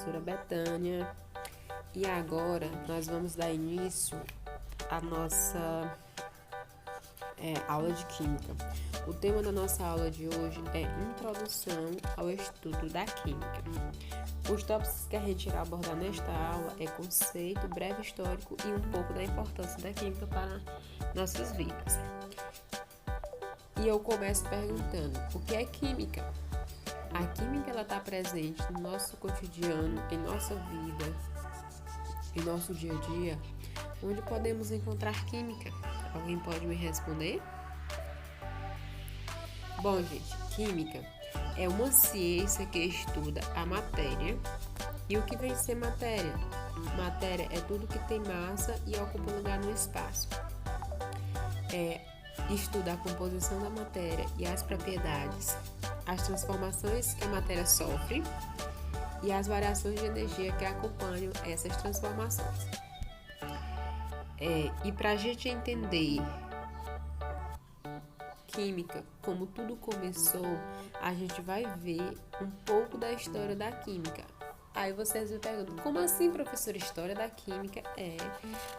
professora Betânia e agora nós vamos dar início à nossa aula de Química. O tema da nossa aula de hoje é Introdução ao Estudo da Química. Os tópicos que a gente irá abordar nesta aula é conceito, breve histórico e um pouco da importância da Química para nossas vidas. E eu começo perguntando, o que é Química? A Química está presente no nosso cotidiano, em nossa vida, em nosso dia a dia. Onde podemos encontrar Química? Alguém pode me responder? Bom, gente, Química é uma ciência que estuda a matéria. E o que vem ser matéria? Matéria é tudo que tem massa e ocupa lugar no espaço. Estuda a composição da matéria e as propriedades, as transformações que a matéria sofre e as variações de energia que acompanham essas transformações. E para a gente entender Química, como tudo começou, a gente vai ver um pouco da história da Química. Aí vocês me perguntam, como assim, professora? História da Química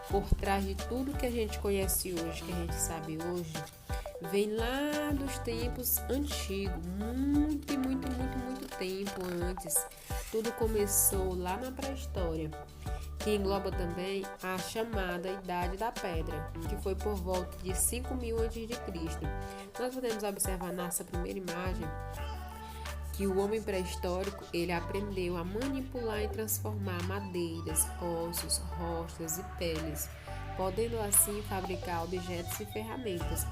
por trás de tudo que a gente conhece hoje, que a gente sabe hoje, vem lá dos tempos antigos, muito tempo antes. Tudo começou lá na pré-história, que engloba também a chamada Idade da Pedra, que foi por volta de 5.000 a.C. Nós podemos observar nessa primeira imagem que o homem pré-histórico ele aprendeu a manipular e transformar madeiras, ossos, rochas e peles, podendo assim fabricar objetos e ferramentas.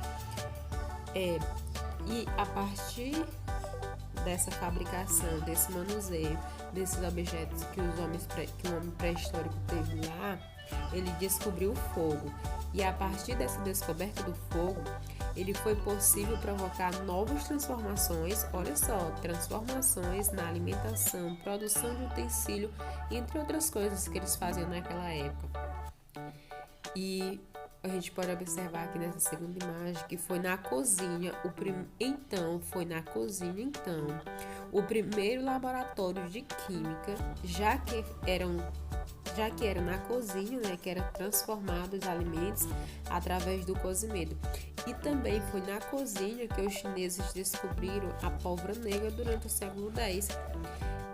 E a partir dessa fabricação, desse manuseio, desses objetos que o homem pré-histórico teve lá, ele descobriu o fogo. E a partir dessa descoberta do fogo, ele foi possível provocar novas transformações, olha só, transformações na alimentação, produção de utensílio, entre outras coisas que eles faziam naquela época. E a gente pode observar aqui nessa segunda imagem que foi na cozinha, o primeiro laboratório de química, já que era na cozinha, né, que era transformado os alimentos através do cozimento. E também foi na cozinha que os chineses descobriram a pólvora negra durante o século X.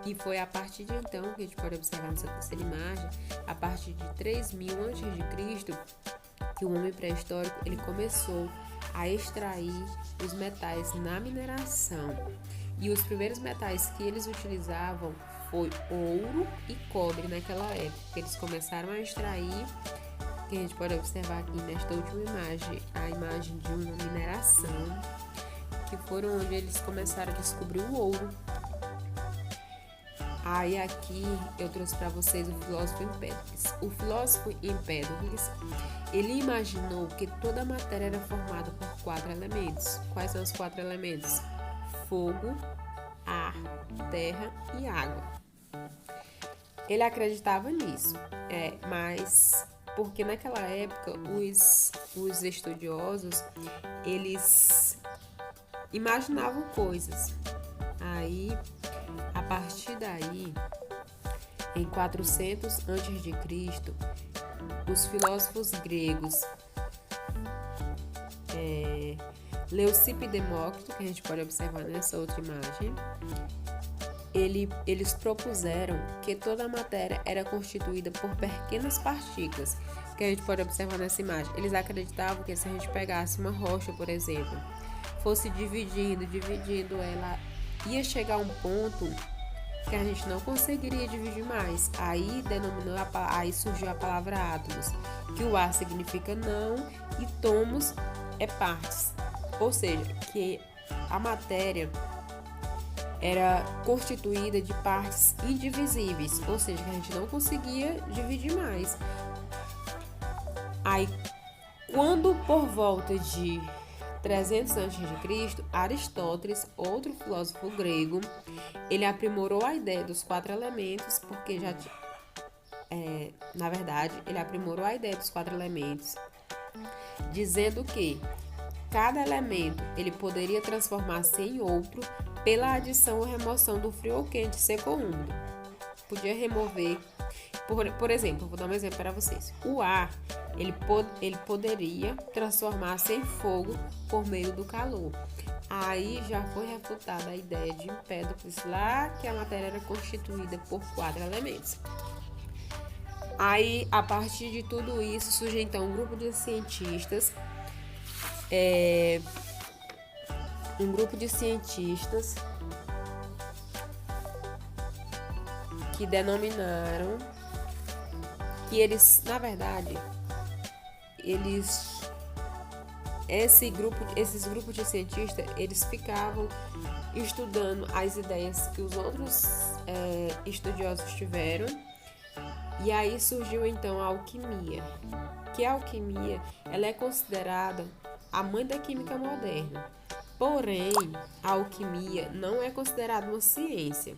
E foi a partir de então, que a gente pode observar nessa terceira imagem, a partir de 3.000 a.C., que o homem pré-histórico ele começou a extrair os metais na mineração. E os primeiros metais que eles utilizavam foi ouro e cobre naquela época. Eles começaram a extrair, que a gente pode observar aqui nesta última imagem, a imagem de uma mineração, que foram onde eles começaram a descobrir o ouro. Aí aqui eu trouxe para vocês o filósofo Empédocles. O filósofo Empédocles, ele imaginou que toda a matéria era formada por 4 elementos. Quais são os 4 elementos? Fogo, ar, terra e água. Ele acreditava nisso, mas porque naquela época os estudiosos, eles imaginavam coisas. Aí, a partir daí, em 400 a.C., os filósofos gregos Leucipo e Demócrito, que a gente pode observar nessa outra imagem, eles propuseram que toda a matéria era constituída por pequenas partículas, que a gente pode observar nessa imagem. Eles acreditavam que se a gente pegasse uma rocha, por exemplo, fosse dividindo ela, ia chegar a um ponto que a gente não conseguiria dividir mais. Aí surgiu a palavra átomos, que o A significa não e tomos é partes. Ou seja, que a matéria era constituída de partes indivisíveis, ou seja, que a gente não conseguia dividir mais. Aí, quando por volta de 300 a.C., Aristóteles, outro filósofo grego, ele aprimorou a ideia dos 4 elementos, porque ele aprimorou a ideia dos 4 elementos, dizendo que cada elemento ele poderia transformar-se em outro pela adição ou remoção do frio ou quente, seco ou úmido. podia remover, por exemplo, vou dar um exemplo para vocês. O ar, ele poderia transformar-se em fogo por meio do calor. Aí já foi refutada a ideia de Empédocles lá, que a matéria era constituída por 4 elementos. Aí, a partir de tudo isso, surge então um grupo de cientistas, que denominaram que eles, na verdade, esses grupos de cientistas, eles ficavam estudando as ideias que os outros estudiosos tiveram, e aí surgiu então a alquimia, que a alquimia ela é considerada a mãe da química moderna. Porém, a alquimia não é considerada uma ciência.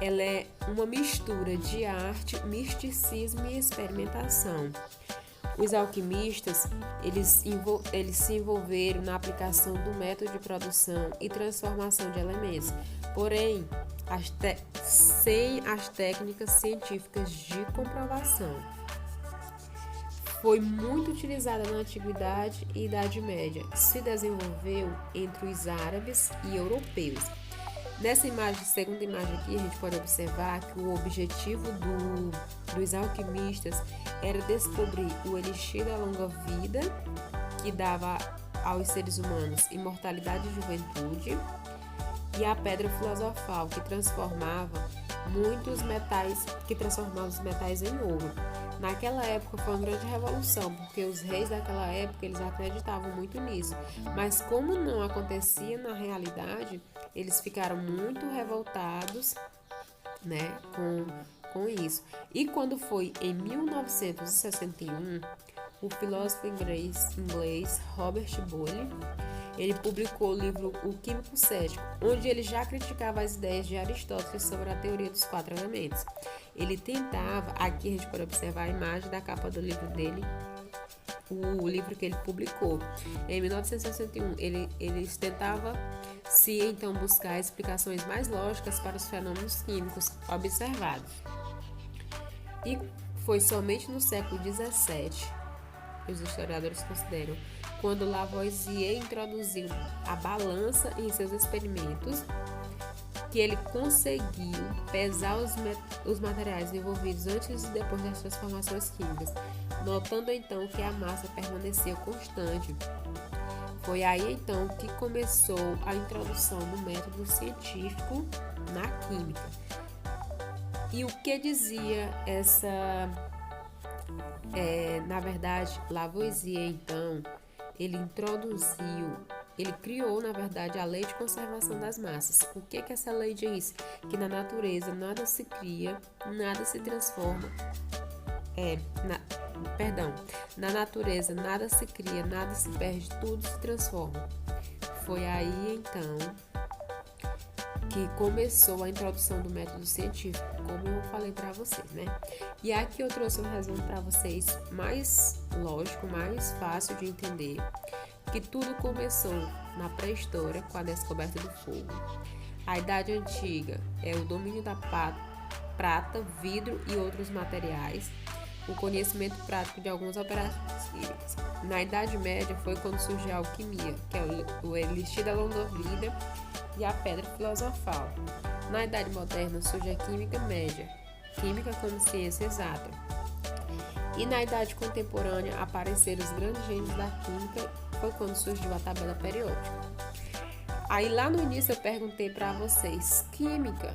Ela é uma mistura de arte, misticismo e experimentação. Os alquimistas, eles se envolveram na aplicação do método de produção e transformação de elementos, porém, sem as técnicas científicas de comprovação. Foi muito utilizada na Antiguidade e Idade Média. Se desenvolveu entre os árabes e europeus. Nessa imagem, segunda imagem aqui, a gente pode observar que o objetivo dos alquimistas era descobrir o elixir da longa vida, que dava aos seres humanos imortalidade e juventude, e a pedra filosofal, que transformava os metais em ouro. Naquela época foi uma grande revolução, porque os reis daquela época eles acreditavam muito nisso. Mas como não acontecia na realidade, eles ficaram muito revoltados, né, com isso. E quando foi em 1961, o filósofo inglês Robert Boyle, ele publicou o livro O Químico Cético, onde ele já criticava as ideias de Aristóteles sobre a teoria dos 4 elementos. Ele tentava, aqui a gente pode observar a imagem da capa do livro dele, o livro que ele publicou. Em 1961, ele tentava então buscar explicações mais lógicas para os fenômenos químicos observados. E foi somente no século XVII, os historiadores consideram, quando Lavoisier introduziu a balança em seus experimentos, que ele conseguiu pesar os materiais envolvidos antes e depois das transformações químicas, notando então que a massa permanecia constante. Foi aí então que começou a introdução do método científico na química. E o que dizia na verdade, Lavoisier então, ele criou, na verdade, a lei de conservação das massas. O que essa lei diz? Que na natureza nada se cria, nada se transforma. Na natureza nada se cria, nada se perde, tudo se transforma. Foi aí, então, que começou a introdução do método científico, como eu falei para vocês, né? E aqui eu trouxe um resumo para vocês mais lógico, mais fácil de entender, que tudo começou na pré-história com a descoberta do fogo. A Idade Antiga é o domínio da prata, vidro e outros materiais, o conhecimento prático de algumas operações químicas. Na Idade Média foi quando surgiu a alquimia, que é o elixir da longa vida, e a pedra filosofal. Na Idade Moderna surge a Química Média, química como ciência exata. E na Idade Contemporânea apareceram os grandes gênios da química, foi quando surgiu a tabela periódica. Aí lá no início eu perguntei para vocês, química,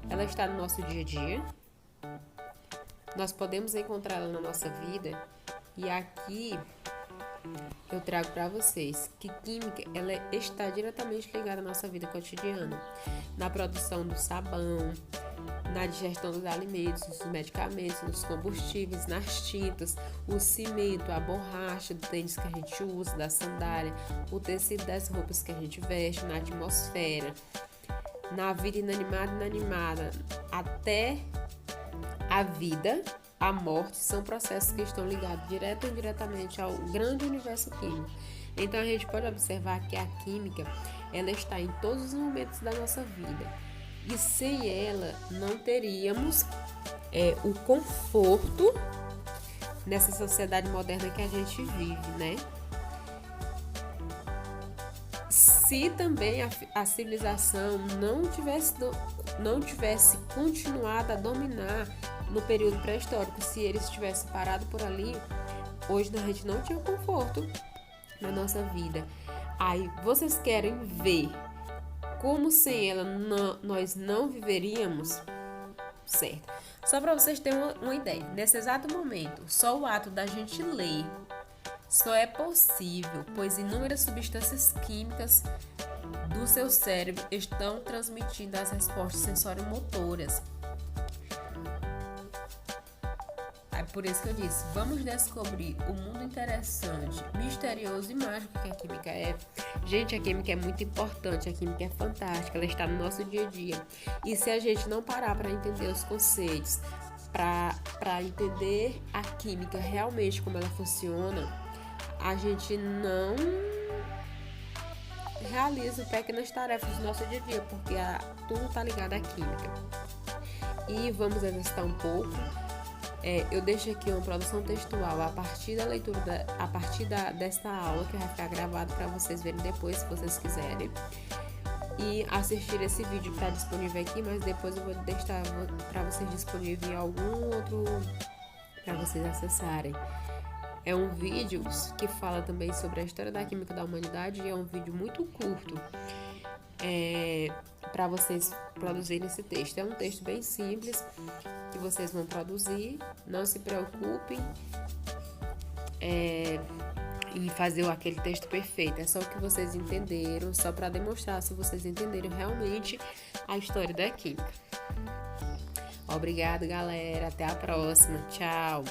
ela está no nosso dia a dia? Nós podemos encontrá-la na nossa vida? E aqui eu trago para vocês que química ela está diretamente ligada à nossa vida cotidiana, na produção do sabão, na digestão dos alimentos, dos medicamentos, dos combustíveis, nas tintas, o cimento, a borracha do tênis que a gente usa, da sandália, o tecido das roupas que a gente veste, na atmosfera, na vida inanimada e inanimada, até a vida. A morte são processos que estão ligados direto ou indiretamente ao grande universo químico. Então a gente pode observar que a química, ela está em todos os momentos da nossa vida. E sem ela não teríamos o conforto nessa sociedade moderna que a gente vive, né? Se também a civilização não tivesse continuado a dominar no período pré-histórico, se eles tivessem parado por ali, hoje a gente não tinha conforto na nossa vida. Aí, vocês querem ver como sem ela nós não viveríamos? Certo. Só para vocês terem uma ideia, nesse exato momento, só o ato da gente ler só é possível, pois inúmeras substâncias químicas do seu cérebro estão transmitindo as respostas sensoriomotoras. É por isso que eu disse, vamos descobrir o mundo interessante, misterioso e mágico que a química é. Gente, a química é muito importante, a química é fantástica, ela está no nosso dia a dia. E se a gente não parar para entender os conceitos, para entender a química realmente como ela funciona, a gente não realiza pequenas tarefas do nosso dia a dia, porque tudo está ligado à química. E vamos exercitar um pouco. Eu deixo aqui uma produção textual a partir da leitura, desta aula, que vai ficar gravado para vocês verem depois, se vocês quiserem. E assistir esse vídeo que está disponível aqui, mas depois eu vou deixar para vocês disponível em algum outro para vocês acessarem. É um vídeo que fala também sobre a história da química da humanidade e é um vídeo muito curto para vocês produzirem esse texto. É um texto bem simples que vocês vão produzir. Não se preocupem em fazer aquele texto perfeito. É só o que vocês entenderam, só para demonstrar se vocês entenderam realmente a história da química. Obrigado, galera. Até a próxima. Tchau.